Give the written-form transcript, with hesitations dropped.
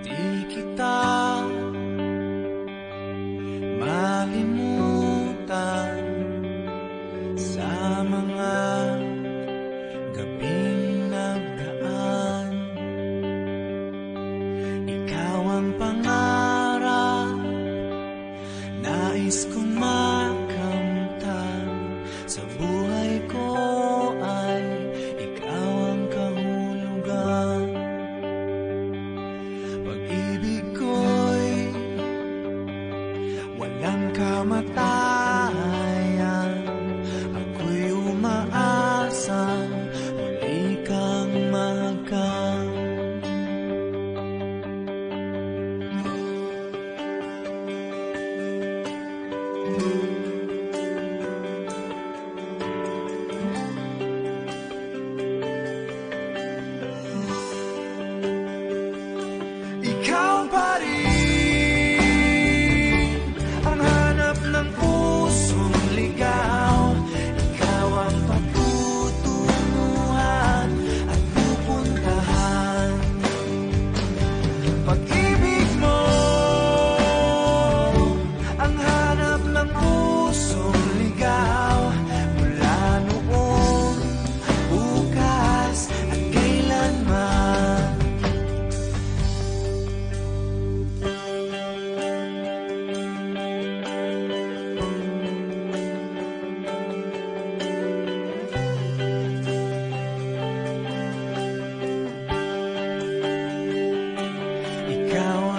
Di kita malimutan sa mga gabing nagdaan. Ikaw ang pangarap, nais kong makamtan. Sa buhay ko ay ikaw ang kahulugan. Pag-ibig ko'y walang kamatayan. Ako'y umaasang muli kang mahagkan. Ikaw pa rin ang hanap ng pusong ligaw. Ikaw ang patutunguhan at pupuntahan. Pag-ibig mo ang hanap ng pusong ligaw. Mula noon, bukas at kailanman. Ikaw